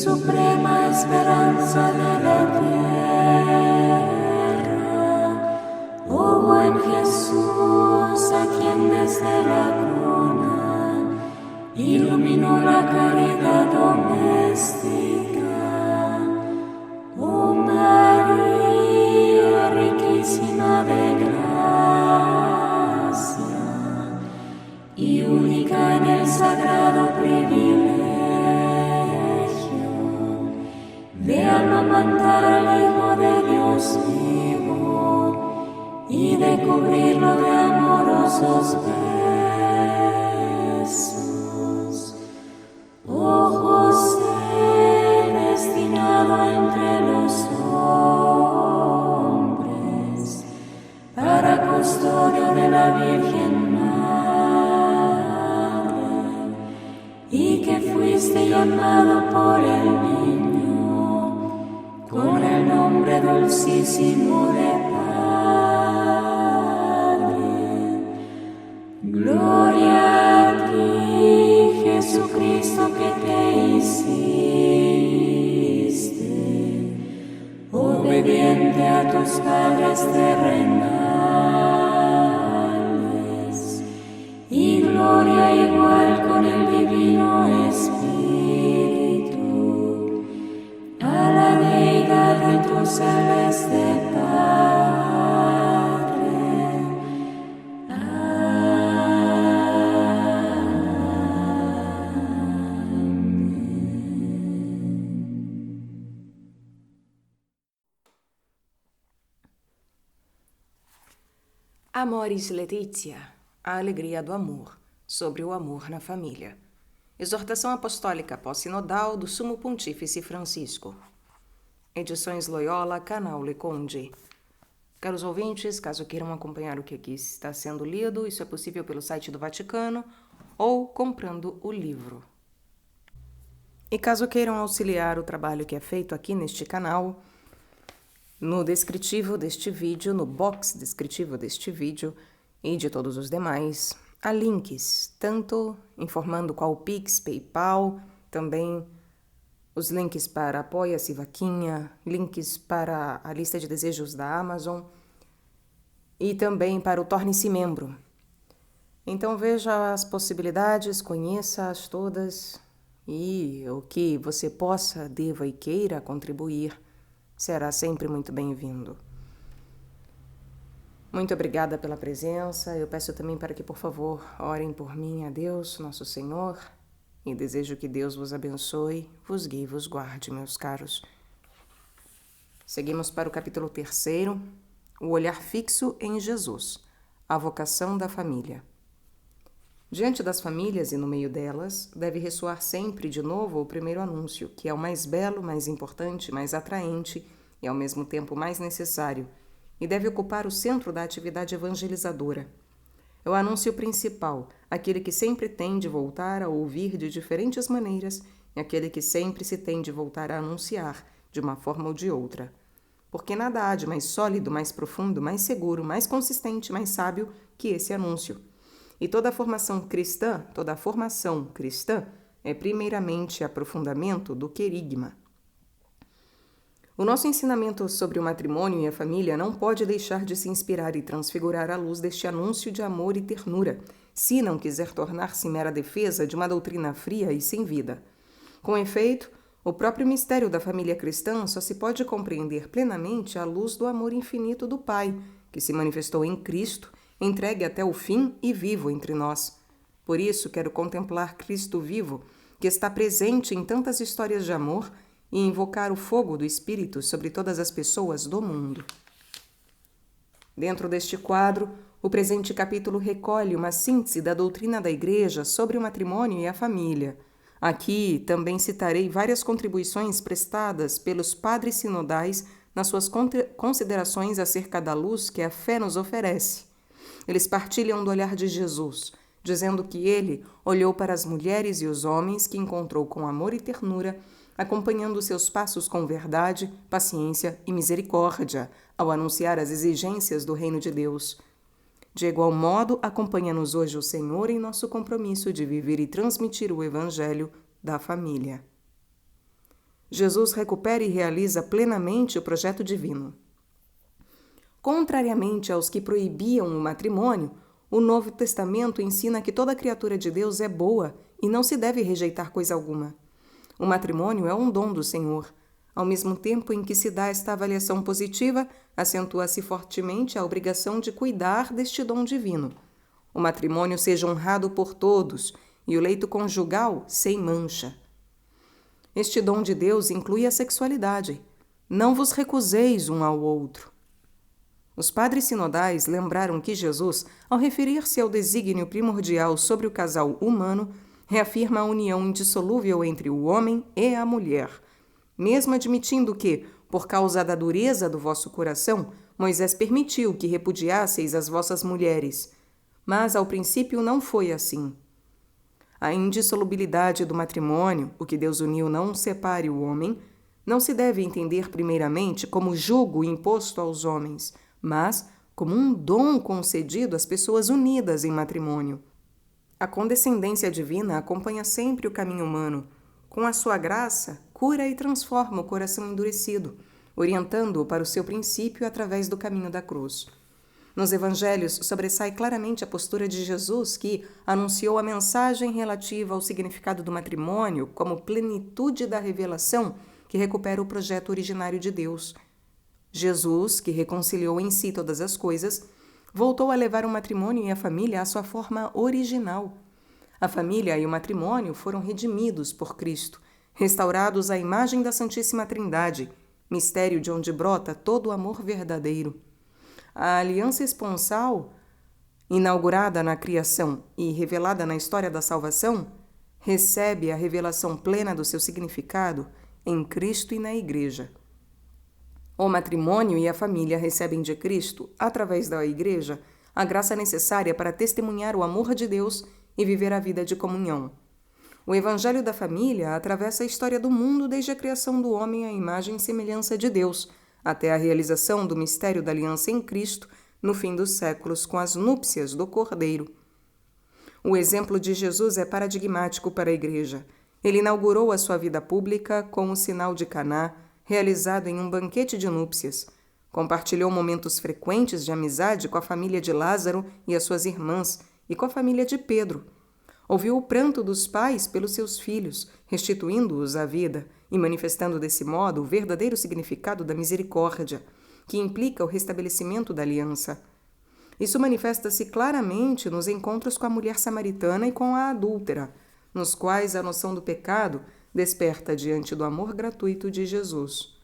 suprema esperanza de la tierra, oh buen Jesús, a quien desde la cuna iluminó la caridad doméstica, oh María, riquísima de gracia y única en el sagrado privilegio de amamantar al Hijo de Dios vivo y de cubrirlo de amorosos besos. Oh José, destinado entre los hombres para custodio de la Virgen Madre, y que fuiste llamado por el niño con el nombre dulcísimo de Padre. Gloria a ti, Jesucristo, que te hiciste obediente a tus padres terrenales, y gloria igual con el Divino Espíritu a la deidad de tu celeste Padre. Amoris Laetitia, a alegria do amor, sobre o amor na família. Exortação Apostólica Pós-Sinodal do Sumo Pontífice Francisco. Edições Loyola, Canal Leconde. Caros ouvintes, caso queiram acompanhar o que aqui está sendo lido, isso é possível pelo site do Vaticano ou comprando o livro. E caso queiram auxiliar o trabalho que é feito aqui neste canal, no descritivo deste vídeo, no box descritivo deste vídeo e de todos os demais, há links, tanto informando qual o Pix, PayPal, também os links para Apoia-se Vaquinha, links para a lista de desejos da Amazon e também para o Torne-se Membro. Então veja as possibilidades, conheça-as todas e o que você possa, deva e queira contribuir será sempre muito bem-vindo. Muito obrigada pela presença. Eu peço também para que, por favor, orem por mim a Deus, nosso Senhor, e desejo que Deus vos abençoe, vos guie e vos guarde, meus caros. Seguimos para o capítulo 3, o olhar fixo em Jesus, a vocação da família. Diante das famílias e no meio delas, deve ressoar sempre de novo o primeiro anúncio, que é o mais belo, mais importante, mais atraente e ao mesmo tempo mais necessário, e deve ocupar o centro da atividade evangelizadora. É o anúncio principal, aquele que sempre tem de voltar a ouvir de diferentes maneiras e aquele que sempre se tem de voltar a anunciar, de uma forma ou de outra. Porque nada há de mais sólido, mais profundo, mais seguro, mais consistente, mais sábio que esse anúncio. E toda a formação cristã é primeiramente aprofundamento do querigma. O nosso ensinamento sobre o matrimônio e a família não pode deixar de se inspirar e transfigurar à luz deste anúncio de amor e ternura, se não quiser tornar-se mera defesa de uma doutrina fria e sem vida. Com efeito, o próprio mistério da família cristã só se pode compreender plenamente à luz do amor infinito do Pai, que se manifestou em Cristo, entregue até o fim e vivo entre nós. Por isso, quero contemplar Cristo vivo, que está presente em tantas histórias de amor, e invocar o fogo do Espírito sobre todas as pessoas do mundo. Dentro deste quadro, o presente capítulo recolhe uma síntese da doutrina da Igreja sobre o matrimônio e a família. Aqui também citarei várias contribuições prestadas pelos padres sinodais nas suas considerações acerca da luz que a fé nos oferece. Eles partilham do olhar de Jesus, dizendo que ele olhou para as mulheres e os homens que encontrou com amor e ternura, acompanhando seus passos com verdade, paciência e misericórdia, ao anunciar as exigências do reino de Deus. De igual modo, acompanha-nos hoje o Senhor em nosso compromisso de viver e transmitir o Evangelho da família. Jesus recupera e realiza plenamente o projeto divino. Contrariamente aos que proibiam o matrimônio, o Novo Testamento ensina que toda criatura de Deus é boa e não se deve rejeitar coisa alguma. O matrimônio é um dom do Senhor. Ao mesmo tempo em que se dá esta avaliação positiva, acentua-se fortemente a obrigação de cuidar deste dom divino. O matrimônio seja honrado por todos e o leito conjugal sem mancha. Este dom de Deus inclui a sexualidade. Não vos recuseis um ao outro. Os padres sinodais lembraram que Jesus, ao referir-se ao desígnio primordial sobre o casal humano, reafirma a união indissolúvel entre o homem e a mulher, mesmo admitindo que, por causa da dureza do vosso coração, Moisés permitiu que repudiasseis as vossas mulheres. Mas ao princípio não foi assim. A indissolubilidade do matrimônio, o que Deus uniu não separe o homem, não se deve entender primeiramente como jugo imposto aos homens, mas como um dom concedido às pessoas unidas em matrimônio. A condescendência divina acompanha sempre o caminho humano. Com a sua graça, cura e transforma o coração endurecido, orientando-o para o seu princípio através do caminho da cruz. Nos evangelhos sobressai claramente a postura de Jesus que anunciou a mensagem relativa ao significado do matrimônio como plenitude da revelação que recupera o projeto originário de Deus. Jesus, que reconciliou em si todas as coisas, voltou a levar o matrimônio e a família à sua forma original. A família e o matrimônio foram redimidos por Cristo, restaurados à imagem da Santíssima Trindade, mistério de onde brota todo o amor verdadeiro. A aliança esponsal, inaugurada na criação e revelada na história da salvação, recebe a revelação plena do seu significado em Cristo e na Igreja. O matrimônio e a família recebem de Cristo, através da Igreja, a graça necessária para testemunhar o amor de Deus e viver a vida de comunhão. O Evangelho da Família atravessa a história do mundo desde a criação do homem à imagem e semelhança de Deus, até a realização do mistério da aliança em Cristo no fim dos séculos com as núpcias do Cordeiro. O exemplo de Jesus é paradigmático para a Igreja. Ele inaugurou a sua vida pública com o sinal de Caná, realizado em um banquete de núpcias. Compartilhou momentos frequentes de amizade com a família de Lázaro e as suas irmãs e com a família de Pedro. Ouviu o pranto dos pais pelos seus filhos, restituindo-os à vida e manifestando desse modo o verdadeiro significado da misericórdia, que implica o restabelecimento da aliança. Isso manifesta-se claramente nos encontros com a mulher samaritana e com a adúltera, nos quais a noção do pecado desperta diante do amor gratuito de Jesus.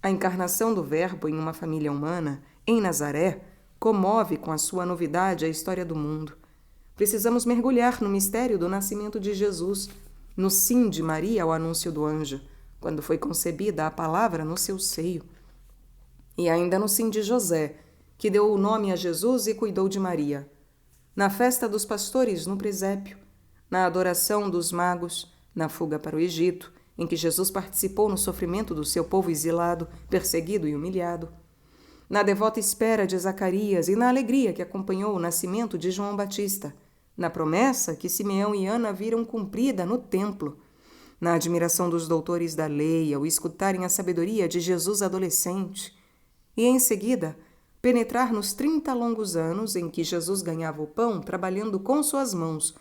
A encarnação do Verbo em uma família humana, em Nazaré, comove com a sua novidade a história do mundo. Precisamos mergulhar no mistério do nascimento de Jesus, no sim de Maria ao anúncio do anjo, quando foi concebida a palavra no seu seio. E ainda no sim de José, que deu o nome a Jesus e cuidou de Maria. Na festa dos pastores no presépio, na adoração dos magos, na fuga para o Egito, em que Jesus participou no sofrimento do seu povo exilado, perseguido e humilhado, na devota espera de Zacarias e na alegria que acompanhou o nascimento de João Batista, na promessa que Simeão e Ana viram cumprida no templo, na admiração dos doutores da lei ao escutarem a sabedoria de Jesus adolescente, e em seguida penetrar nos 30 longos anos em que Jesus ganhava o pão trabalhando com suas mãos,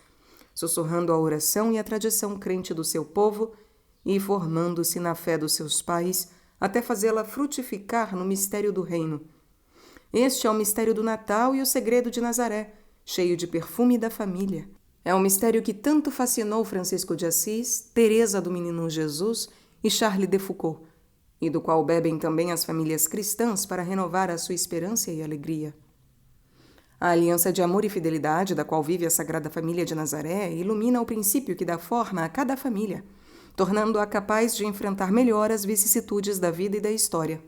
sussurrando a oração e a tradição crente do seu povo e formando-se na fé dos seus pais até fazê-la frutificar no mistério do reino. Este é o mistério do Natal e o segredo de Nazaré, cheio de perfume da família. É um mistério que tanto fascinou Francisco de Assis, Teresa do Menino Jesus e Charles de Foucault, e do qual bebem também as famílias cristãs para renovar a sua esperança e alegria. A aliança de amor e fidelidade da qual vive a Sagrada Família de Nazaré ilumina o princípio que dá forma a cada família, tornando-a capaz de enfrentar melhor as vicissitudes da vida e da história.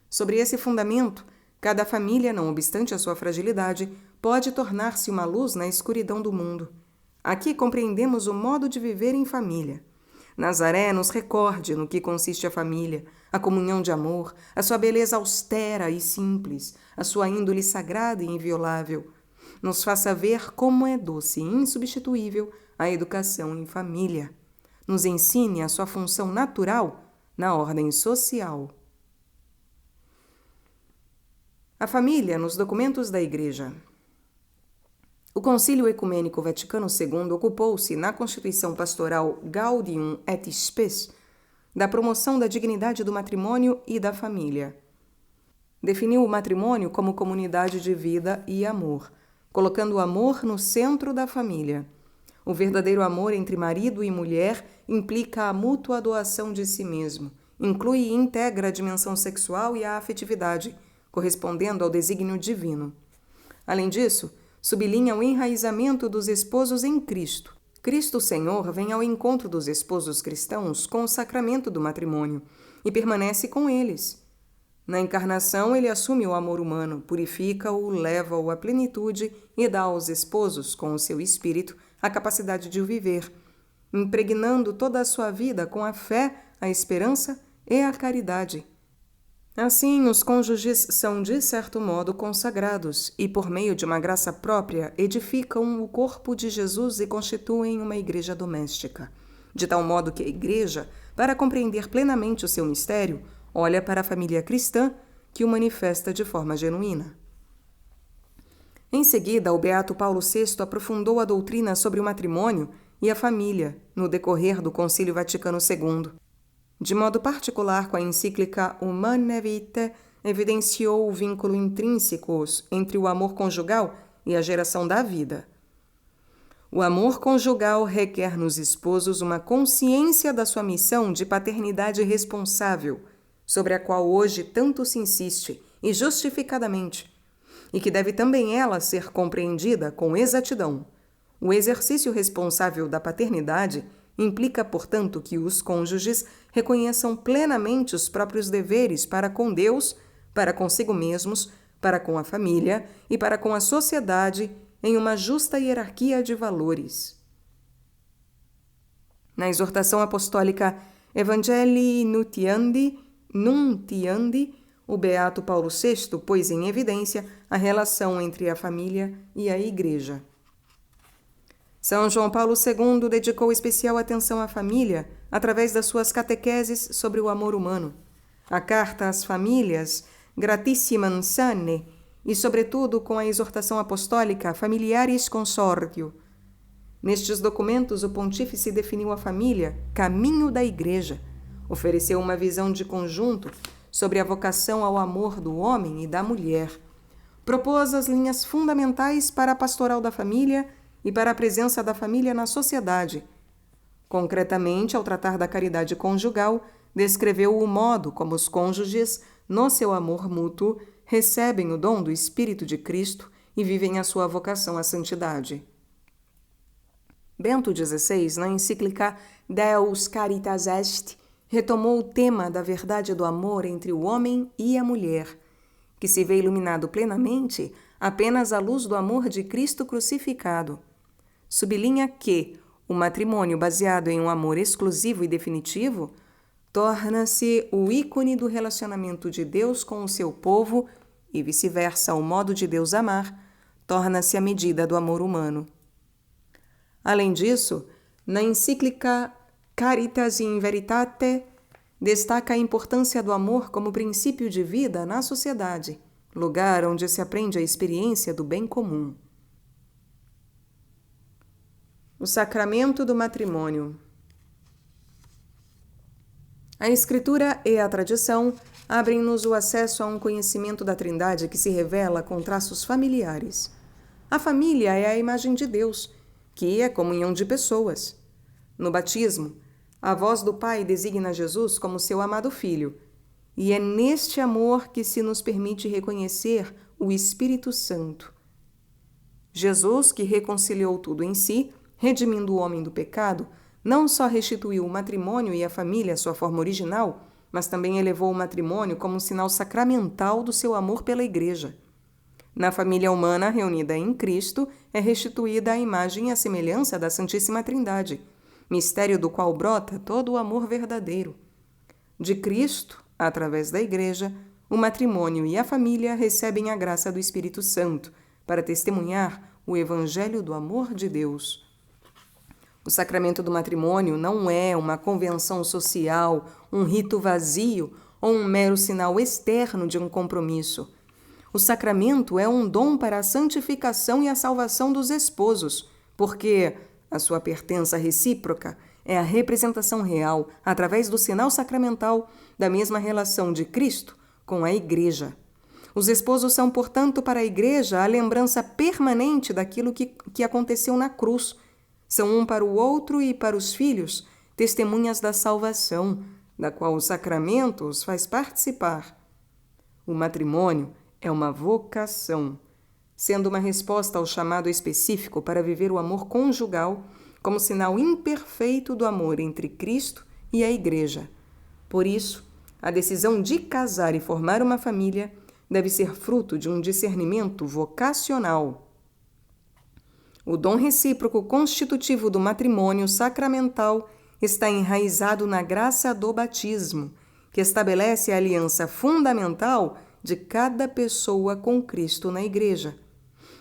Sobre esse fundamento, cada família, não obstante a sua fragilidade, pode tornar-se uma luz na escuridão do mundo. Aqui compreendemos o modo de viver em família. Nazaré nos recorde no que consiste a família, a comunhão de amor, a sua beleza austera e simples, a sua índole sagrada e inviolável. Nos faça ver como é doce e insubstituível a educação em família. nos ensine a sua função natural na ordem social. A família nos documentos da Igreja. O Concílio Ecumênico Vaticano II ocupou-se, na Constituição Pastoral Gaudium et Spes, da promoção da dignidade do matrimônio e da família. Definiu o matrimônio como comunidade de vida e amor, colocando o amor no centro da família. O verdadeiro amor entre marido e mulher implica a mútua doação de si mesmo, inclui e integra a dimensão sexual e a afetividade, correspondendo ao desígnio divino. Além disso, sublinha o enraizamento dos esposos em Cristo. Cristo Senhor vem ao encontro dos esposos cristãos com o sacramento do matrimônio e permanece com eles. Na encarnação, ele assume o amor humano, purifica-o, leva-o à plenitude e dá aos esposos, com o seu espírito, a capacidade de o viver, impregnando toda a sua vida com a fé, a esperança e a caridade. Assim, os cônjuges são, de certo modo, consagrados e, por meio de uma graça própria, edificam o corpo de Jesus e constituem uma igreja doméstica. De tal modo que a igreja, para compreender plenamente o seu mistério, olha para a família cristã, que o manifesta de forma genuína. Em seguida, o beato Paulo VI aprofundou a doutrina sobre o matrimônio e a família no decorrer do Concílio Vaticano II. De modo particular, com a encíclica Humanae Vitae, evidenciou o vínculo intrínseco entre o amor conjugal e a geração da vida. O amor conjugal requer nos esposos uma consciência da sua missão de paternidade responsável, sobre a qual hoje tanto se insiste, e justificadamente, e que deve também ela ser compreendida com exatidão. O exercício responsável da paternidade implica, portanto, que os cônjuges reconheçam plenamente os próprios deveres para com Deus, para consigo mesmos, para com a família e para com a sociedade em uma justa hierarquia de valores. Na exortação apostólica Evangelii Nuntiandi, o beato Paulo VI pôs em evidência a relação entre a família e a Igreja. São João Paulo II dedicou especial atenção à família através das suas catequeses sobre o amor humano, a carta às famílias Gratissimam Sane e, sobretudo, com a exortação apostólica Familiaris Consortio. Nestes documentos, o pontífice definiu a família caminho da Igreja, ofereceu uma visão de conjunto sobre a vocação ao amor do homem e da mulher, propôs as linhas fundamentais para a pastoral da família e para a presença da família na sociedade. Concretamente, ao tratar da caridade conjugal, descreveu o modo como os cônjuges, no seu amor mútuo, recebem o dom do Espírito de Cristo e vivem a sua vocação à santidade. Bento XVI, na encíclica Deus Caritas Est, retomou o tema da verdade do amor entre o homem e a mulher, que se vê iluminado plenamente apenas à luz do amor de Cristo crucificado. Sublinha que o matrimônio baseado em um amor exclusivo e definitivo torna-se o ícone do relacionamento de Deus com o seu povo e vice-versa, o modo de Deus amar torna-se a medida do amor humano. Além disso, na encíclica Caritas in Veritate, destaca a importância do amor como princípio de vida na sociedade, lugar onde se aprende a experiência do bem comum. O sacramento do matrimônio. A Escritura e a tradição abrem-nos o acesso a um conhecimento da Trindade que se revela com traços familiares. A família é a imagem de Deus, que é comunhão de pessoas. No batismo, a voz do Pai designa Jesus como seu amado Filho, e é neste amor que se nos permite reconhecer o Espírito Santo. Jesus, que reconciliou tudo em si, redimindo o homem do pecado, não só restituiu o matrimônio e a família à sua forma original, mas também elevou o matrimônio como um sinal sacramental do seu amor pela Igreja. Na família humana reunida em Cristo, é restituída a imagem e a semelhança da Santíssima Trindade, mistério do qual brota todo o amor verdadeiro. De Cristo, através da Igreja, o matrimônio e a família recebem a graça do Espírito Santo para testemunhar o Evangelho do amor de Deus. O sacramento do matrimônio não é uma convenção social, um rito vazio ou um mero sinal externo de um compromisso. O sacramento é um dom para a santificação e a salvação dos esposos, porque a sua pertença recíproca é a representação real, através do sinal sacramental, da mesma relação de Cristo com a Igreja. Os esposos são, portanto, para a Igreja a lembrança permanente daquilo que aconteceu na cruz. São um para o outro e para os filhos testemunhas da salvação, da qual o sacramento os faz participar. O matrimônio é uma vocação, sendo uma resposta ao chamado específico para viver o amor conjugal como sinal imperfeito do amor entre Cristo e a Igreja. Por isso, a decisão de casar e formar uma família deve ser fruto de um discernimento vocacional. O dom recíproco constitutivo do matrimônio sacramental está enraizado na graça do batismo, que estabelece a aliança fundamental de cada pessoa com Cristo na Igreja.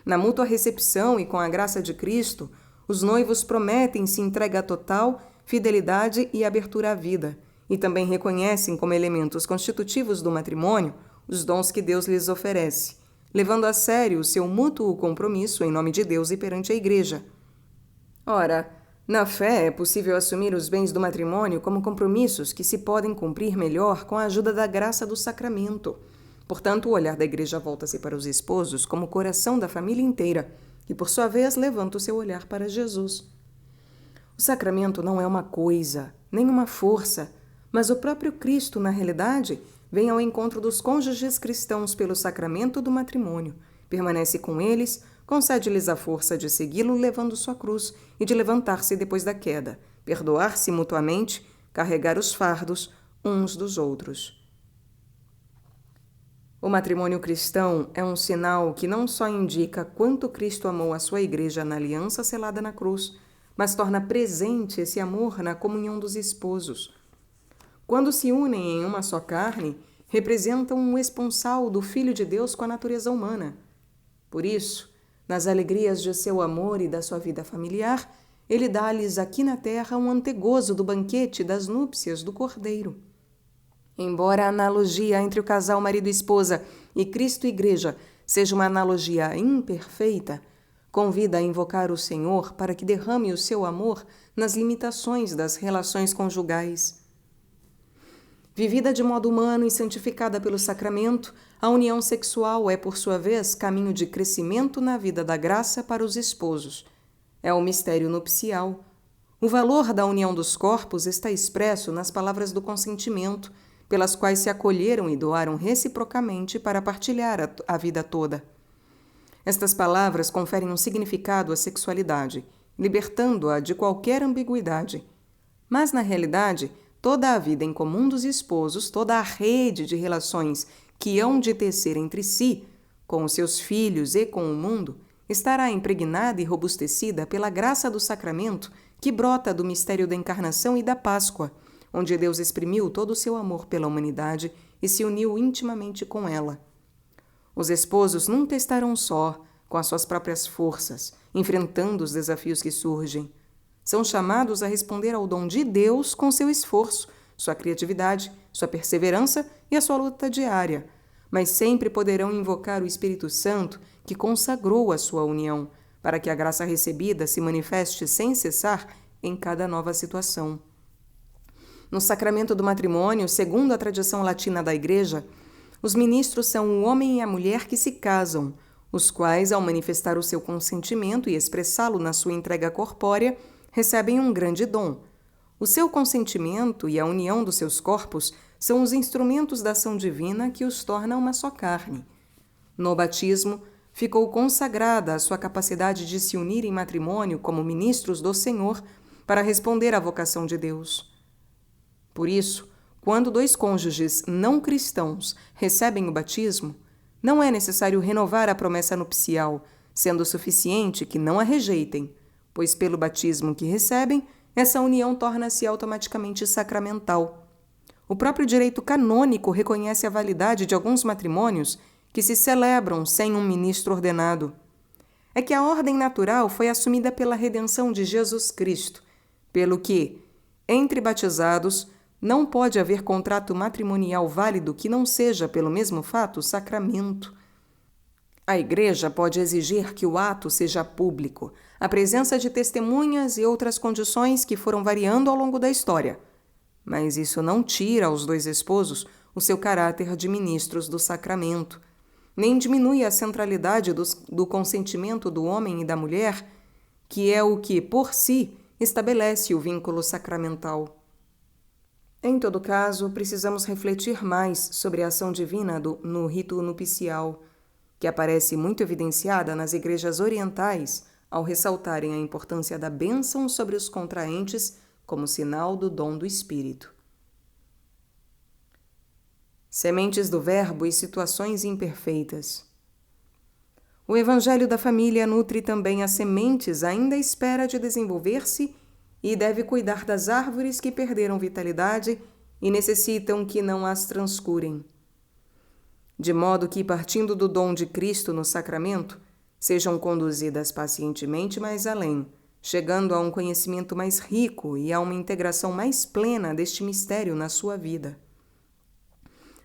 Na mútua recepção e com a graça de Cristo, os noivos prometem-se entrega total, fidelidade e abertura à vida, e também reconhecem como elementos constitutivos do matrimônio os dons que Deus lhes oferece, levando a sério o seu mútuo compromisso em nome de Deus e perante a Igreja. Ora, na fé é possível assumir os bens do matrimônio como compromissos que se podem cumprir melhor com a ajuda da graça do sacramento. Portanto, o olhar da Igreja volta-se para os esposos como o coração da família inteira, que por sua vez levanta o seu olhar para Jesus. O sacramento não é uma coisa, nem uma força, mas o próprio Cristo, na realidade, vem ao encontro dos cônjuges cristãos pelo sacramento do matrimônio, permanece com eles, concede-lhes a força de segui-lo levando sua cruz e de levantar-se depois da queda, perdoar-se mutuamente, carregar os fardos uns dos outros. O matrimônio cristão é um sinal que não só indica quanto Cristo amou a sua Igreja na aliança selada na cruz, mas torna presente esse amor na comunhão dos esposos. Quando se unem em uma só carne, representam um esponsal do Filho de Deus com a natureza humana. Por isso, nas alegrias de seu amor e da sua vida familiar, ele dá-lhes aqui na terra um antegozo do banquete das núpcias do Cordeiro. Embora a analogia entre o casal marido e esposa e Cristo e Igreja seja uma analogia imperfeita, convida a invocar o Senhor para que derrame o seu amor nas limitações das relações conjugais. Vivida de modo humano e santificada pelo sacramento, a união sexual é, por sua vez, caminho de crescimento na vida da graça para os esposos. É o mistério nupcial. O valor da união dos corpos está expresso nas palavras do consentimento, pelas quais se acolheram e doaram reciprocamente para partilhar a vida toda. Estas palavras conferem um significado à sexualidade, libertando-a de qualquer ambiguidade. Mas, na realidade, toda a vida em comum dos esposos, toda a rede de relações que hão de tecer entre si, com os seus filhos e com o mundo, estará impregnada e robustecida pela graça do sacramento que brota do mistério da encarnação e da Páscoa, onde Deus exprimiu todo o seu amor pela humanidade e se uniu intimamente com ela. Os esposos nunca estarão só, com as suas próprias forças, enfrentando os desafios que surgem. São chamados a responder ao dom de Deus com seu esforço, sua criatividade, sua perseverança e a sua luta diária, mas sempre poderão invocar o Espírito Santo que consagrou a sua união, para que a graça recebida se manifeste sem cessar em cada nova situação. No sacramento do matrimônio, segundo a tradição latina da Igreja, os ministros são o homem e a mulher que se casam, os quais, ao manifestar o seu consentimento e expressá-lo na sua entrega corpórea, recebem um grande dom. O seu consentimento e a união dos seus corpos são os instrumentos da ação divina que os torna uma só carne. No batismo, ficou consagrada a sua capacidade de se unir em matrimônio como ministros do Senhor para responder à vocação de Deus. Por isso, quando dois cônjuges não cristãos recebem o batismo, não é necessário renovar a promessa nupcial, sendo suficiente que não a rejeitem, pois pelo batismo que recebem, essa união torna-se automaticamente sacramental. O próprio direito canônico reconhece a validade de alguns matrimônios que se celebram sem um ministro ordenado. É que a ordem natural foi assumida pela redenção de Jesus Cristo, pelo que, entre batizados, não pode haver contrato matrimonial válido que não seja, pelo mesmo fato, sacramento. A Igreja pode exigir que o ato seja público, a presença de testemunhas e outras condições que foram variando ao longo da história. Mas isso não tira aos dois esposos o seu caráter de ministros do sacramento, nem diminui a centralidade do consentimento do homem e da mulher, que é o que, por si, estabelece o vínculo sacramental. Em todo caso, precisamos refletir mais sobre a ação divina no rito nupcial, que aparece muito evidenciada nas igrejas orientais ao ressaltarem a importância da bênção sobre os contraentes como sinal do dom do Espírito. Sementes do Verbo e situações imperfeitas. O Evangelho da Família nutre também as sementes ainda à espera de desenvolver-se e deve cuidar das árvores que perderam vitalidade e necessitam que não as transcurem. De modo que, partindo do dom de Cristo no sacramento, sejam conduzidas pacientemente mais além, chegando a um conhecimento mais rico e a uma integração mais plena deste mistério na sua vida.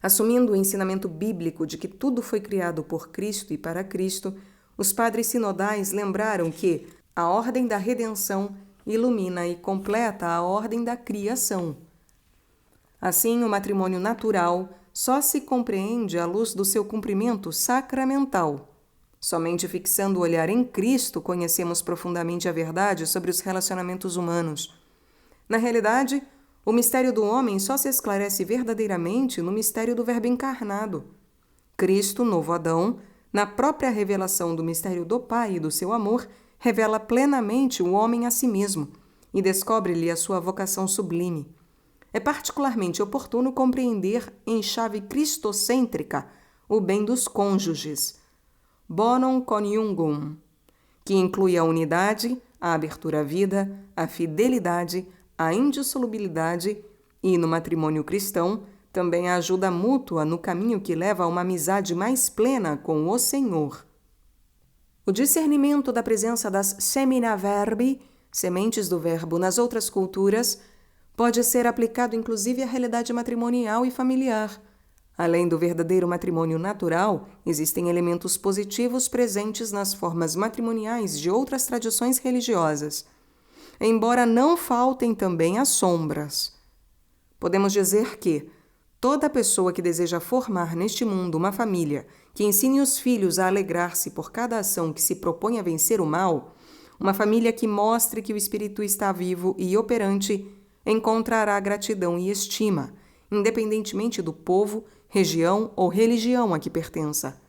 Assumindo o ensinamento bíblico de que tudo foi criado por Cristo e para Cristo, os padres sinodais lembraram que a ordem da redenção ilumina e completa a ordem da criação. Assim, o matrimônio natural só se compreende à luz do seu cumprimento sacramental. Somente fixando o olhar em Cristo conhecemos profundamente a verdade sobre os relacionamentos humanos. Na realidade, o mistério do homem só se esclarece verdadeiramente no mistério do Verbo encarnado. Cristo, novo Adão, na própria revelação do mistério do Pai e do seu amor, revela plenamente o homem a si mesmo e descobre-lhe a sua vocação sublime. É particularmente oportuno compreender em chave cristocêntrica o bem dos cônjuges, bonum coniugum, que inclui a unidade, a abertura à vida, a fidelidade, a indissolubilidade e, no matrimônio cristão, também a ajuda mútua no caminho que leva a uma amizade mais plena com o Senhor. O discernimento da presença das semina verbi, sementes do verbo, nas outras culturas, pode ser aplicado inclusive à realidade matrimonial e familiar. Além do verdadeiro matrimônio natural, existem elementos positivos presentes nas formas matrimoniais de outras tradições religiosas, embora não faltem também as sombras. Podemos dizer que toda pessoa que deseja formar neste mundo uma família que ensine os filhos a alegrar-se por cada ação que se propõe a vencer o mal, uma família que mostre que o Espírito está vivo e operante, encontrará gratidão e estima, independentemente do povo, região ou religião a que pertença.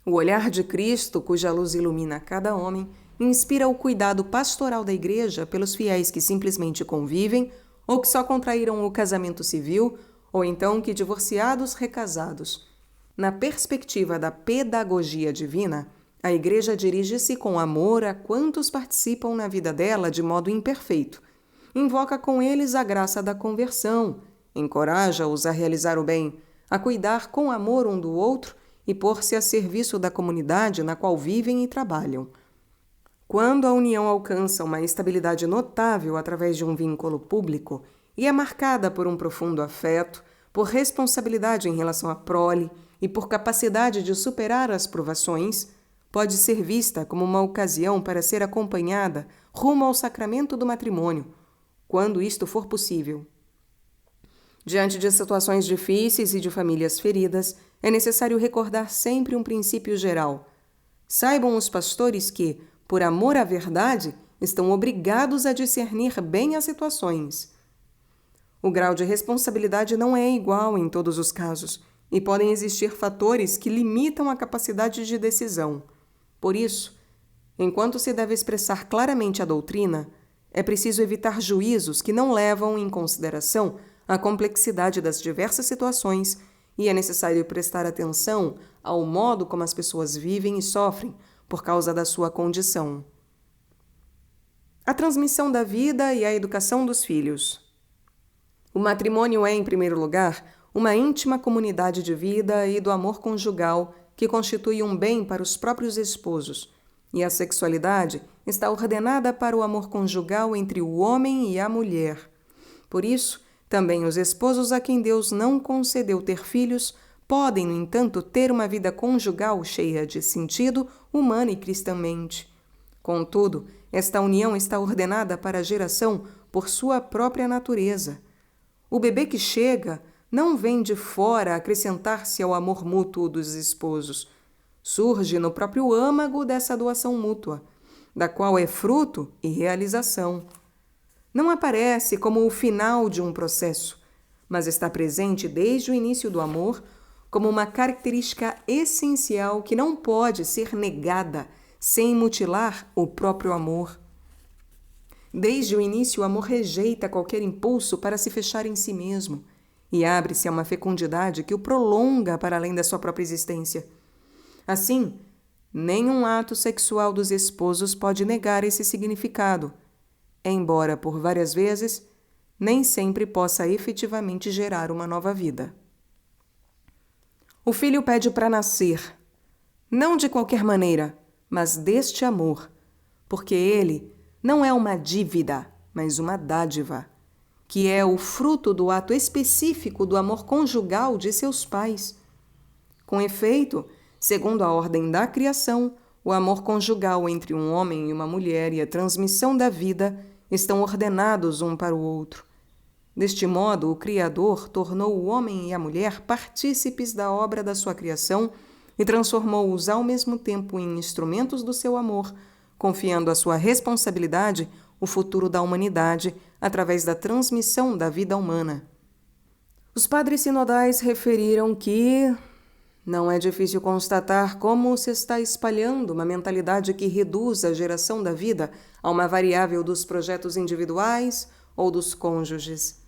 O olhar de Cristo, cuja luz ilumina cada homem, inspira o cuidado pastoral da Igreja pelos fiéis que simplesmente convivem ou que só contraíram o casamento civil, ou então que divorciados recasados. Na perspectiva da pedagogia divina, a Igreja dirige-se com amor a quantos participam na vida dela de modo imperfeito, invoca com eles a graça da conversão, encoraja-os a realizar o bem, a cuidar com amor um do outro e pôr-se a serviço da comunidade na qual vivem e trabalham. Quando a união alcança uma estabilidade notável através de um vínculo público e é marcada por um profundo afeto, por responsabilidade em relação à prole e por capacidade de superar as provações, pode ser vista como uma ocasião para ser acompanhada rumo ao sacramento do matrimônio, quando isto for possível. Diante de situações difíceis e de famílias feridas, é necessário recordar sempre um princípio geral. Saibam os pastores que, por amor à verdade, estão obrigados a discernir bem as situações. O grau de responsabilidade não é igual em todos os casos, e podem existir fatores que limitam a capacidade de decisão. Por isso, enquanto se deve expressar claramente a doutrina, é preciso evitar juízos que não levam em consideração a complexidade das diversas situações e é necessário prestar atenção ao modo como as pessoas vivem e sofrem por causa da sua condição. A transmissão da vida e a educação dos filhos. O matrimônio é, em primeiro lugar, uma íntima comunidade de vida e do amor conjugal que constitui um bem para os próprios esposos e a sexualidade está ordenada para o amor conjugal entre o homem e a mulher. Por isso, também os esposos a quem Deus não concedeu ter filhos podem, no entanto, ter uma vida conjugal cheia de sentido, humana e cristãmente. Contudo, esta união está ordenada para a geração por sua própria natureza. O bebê que chega não vem de fora acrescentar-se ao amor mútuo dos esposos. Surge no próprio âmago dessa doação mútua, da qual é fruto e realização. Não aparece como o final de um processo, mas está presente desde o início do amor como uma característica essencial que não pode ser negada sem mutilar o próprio amor. Desde o início, o amor rejeita qualquer impulso para se fechar em si mesmo e abre-se a uma fecundidade que o prolonga para além da sua própria existência. Assim, nenhum ato sexual dos esposos pode negar esse significado, embora, por várias vezes, nem sempre possa efetivamente gerar uma nova vida. O filho pede para nascer, não de qualquer maneira, mas deste amor, porque ele não é uma dívida, mas uma dádiva, que é o fruto do ato específico do amor conjugal de seus pais. Com efeito, segundo a ordem da criação, o amor conjugal entre um homem e uma mulher e a transmissão da vida estão ordenados um para o outro. Deste modo, o Criador tornou o homem e a mulher partícipes da obra da sua criação e transformou-os ao mesmo tempo em instrumentos do seu amor, confiando à sua responsabilidade o futuro da humanidade através da transmissão da vida humana. Os padres sinodais referiram que não é difícil constatar como se está espalhando uma mentalidade que reduz a geração da vida a uma variável dos projetos individuais ou dos cônjuges.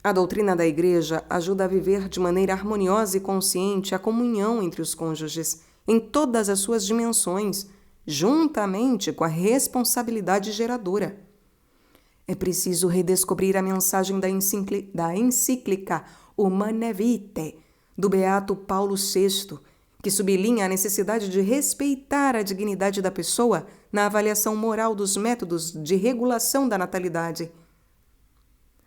A doutrina da Igreja ajuda a viver de maneira harmoniosa e consciente a comunhão entre os cônjuges, em todas as suas dimensões, juntamente com a responsabilidade geradora. É preciso redescobrir a mensagem da encíclica Humanae Vitae, do beato Paulo VI, que sublinha a necessidade de respeitar a dignidade da pessoa na avaliação moral dos métodos de regulação da natalidade.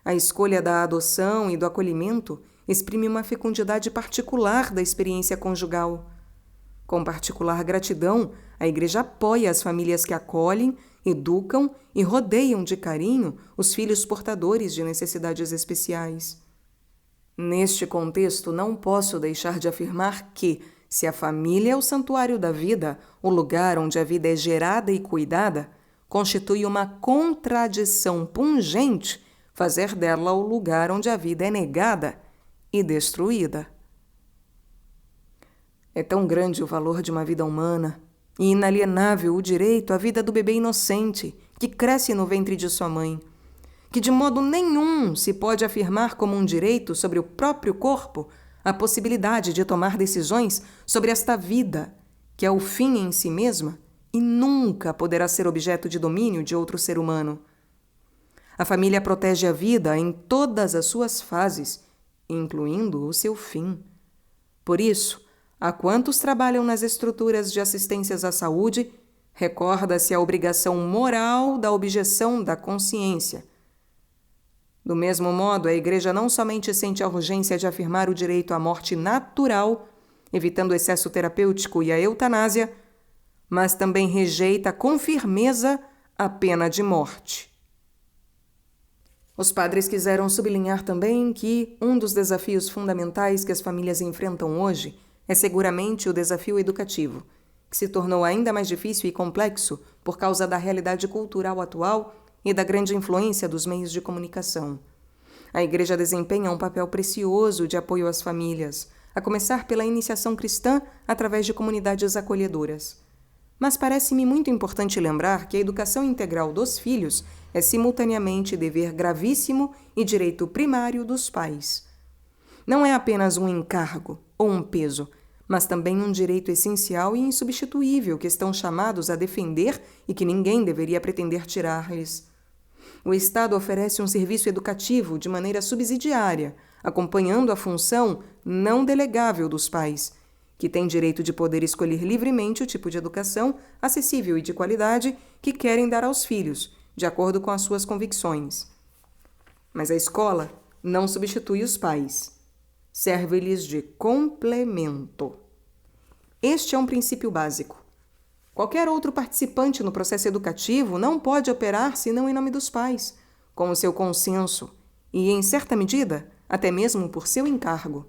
A escolha da adoção e do acolhimento exprime uma fecundidade particular da experiência conjugal. Com particular gratidão, a Igreja apoia as famílias que acolhem, educam e rodeiam de carinho os filhos portadores de necessidades especiais. Neste contexto, não posso deixar de afirmar que, se a família é o santuário da vida, o lugar onde a vida é gerada e cuidada, constitui uma contradição pungente fazer dela o lugar onde a vida é negada e destruída. É tão grande o valor de uma vida humana e inalienável o direito à vida do bebê inocente que cresce no ventre de sua mãe, que de modo nenhum se pode afirmar como um direito sobre o próprio corpo a possibilidade de tomar decisões sobre esta vida, que é o fim em si mesma e nunca poderá ser objeto de domínio de outro ser humano. A família protege a vida em todas as suas fases, incluindo o seu fim. Por isso, a quantos trabalham nas estruturas de assistências à saúde, recorda-se a obrigação moral da objeção da consciência. Do mesmo modo, a Igreja não somente sente a urgência de afirmar o direito à morte natural, evitando o excesso terapêutico e a eutanásia, mas também rejeita com firmeza a pena de morte. Os padres quiseram sublinhar também que um dos desafios fundamentais que as famílias enfrentam hoje é seguramente o desafio educativo, que se tornou ainda mais difícil e complexo por causa da realidade cultural atual e da grande influência dos meios de comunicação. A Igreja desempenha um papel precioso de apoio às famílias, a começar pela iniciação cristã através de comunidades acolhedoras. Mas parece-me muito importante lembrar que a educação integral dos filhos é simultaneamente dever gravíssimo e direito primário dos pais. Não é apenas um encargo ou um peso, mas também um direito essencial e insubstituível que estão chamados a defender e que ninguém deveria pretender tirar-lhes. O Estado oferece um serviço educativo de maneira subsidiária, acompanhando a função não delegável dos pais, que têm direito de poder escolher livremente o tipo de educação acessível e de qualidade que querem dar aos filhos, de acordo com as suas convicções. Mas a escola não substitui os pais. Serve-lhes de complemento. Este é um princípio básico. Qualquer outro participante no processo educativo não pode operar senão em nome dos pais, com o seu consenso e, em certa medida, até mesmo por seu encargo.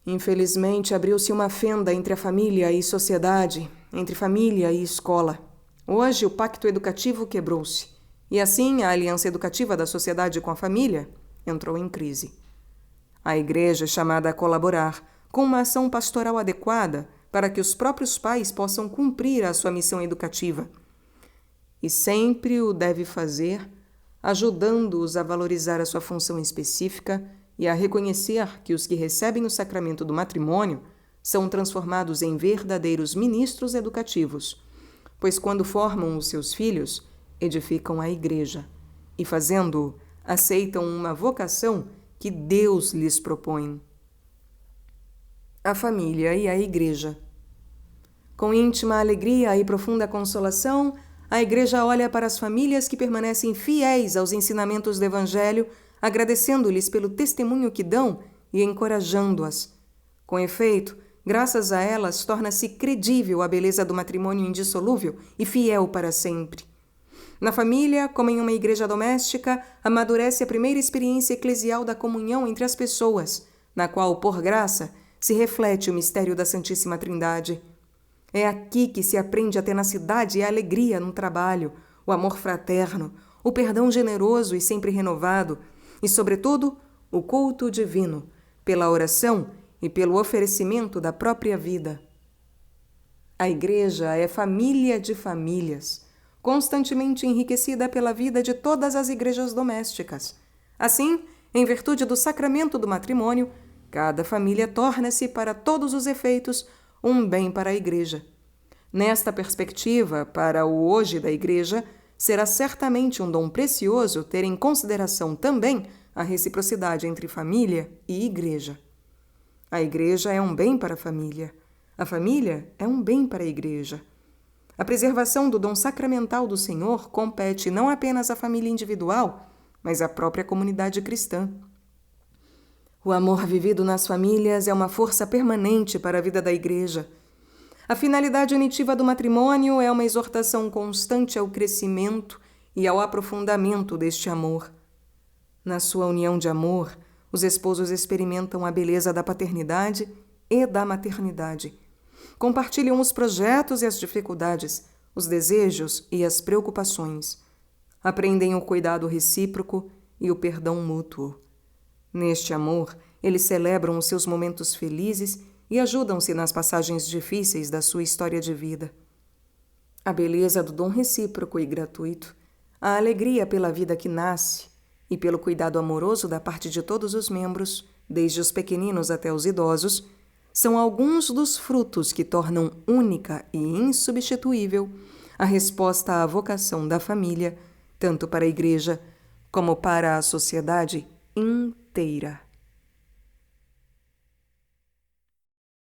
Infelizmente, abriu-se uma fenda entre a família e sociedade, entre família e escola. Hoje, o pacto educativo quebrou-se, e assim a aliança educativa da sociedade com a família entrou em crise. A Igreja é chamada a colaborar com uma ação pastoral adequada para que os próprios pais possam cumprir a sua missão educativa. E sempre o deve fazer ajudando-os a valorizar a sua função específica e a reconhecer que os que recebem o sacramento do matrimônio são transformados em verdadeiros ministros educativos, pois quando formam os seus filhos, edificam a Igreja e, fazendo-o, aceitam uma vocação que Deus lhes propõe. A família e a Igreja. Com íntima alegria e profunda consolação, a Igreja olha para as famílias que permanecem fiéis aos ensinamentos do Evangelho, agradecendo-lhes pelo testemunho que dão e encorajando-as. Com efeito, graças a elas, torna-se credível a beleza do matrimônio indissolúvel e fiel para sempre. Na família, como em uma igreja doméstica, amadurece a primeira experiência eclesial da comunhão entre as pessoas, na qual, por graça, se reflete o mistério da Santíssima Trindade. É aqui que se aprende a tenacidade e a alegria no trabalho, o amor fraterno, o perdão generoso e sempre renovado, e, sobretudo, o culto divino, pela oração e pelo oferecimento da própria vida. A Igreja é família de famílias, constantemente enriquecida pela vida de todas as igrejas domésticas. Assim, em virtude do sacramento do matrimônio, cada família torna-se, para todos os efeitos, um bem para a Igreja. Nesta perspectiva, para o hoje da Igreja, será certamente um dom precioso ter em consideração também a reciprocidade entre família e Igreja. A Igreja é um bem para a família é um bem para a Igreja. A preservação do dom sacramental do Senhor compete não apenas à família individual, mas à própria comunidade cristã. O amor vivido nas famílias é uma força permanente para a vida da Igreja. A finalidade unitiva do matrimônio é uma exortação constante ao crescimento e ao aprofundamento deste amor. Na sua união de amor, os esposos experimentam a beleza da paternidade e da maternidade. Compartilham os projetos e as dificuldades, os desejos e as preocupações. Aprendem o cuidado recíproco e o perdão mútuo. Neste amor, eles celebram os seus momentos felizes e ajudam-se nas passagens difíceis da sua história de vida. A beleza do dom recíproco e gratuito, a alegria pela vida que nasce e pelo cuidado amoroso da parte de todos os membros, desde os pequeninos até os idosos, são alguns dos frutos que tornam única e insubstituível a resposta à vocação da família, tanto para a Igreja como para a sociedade inteira.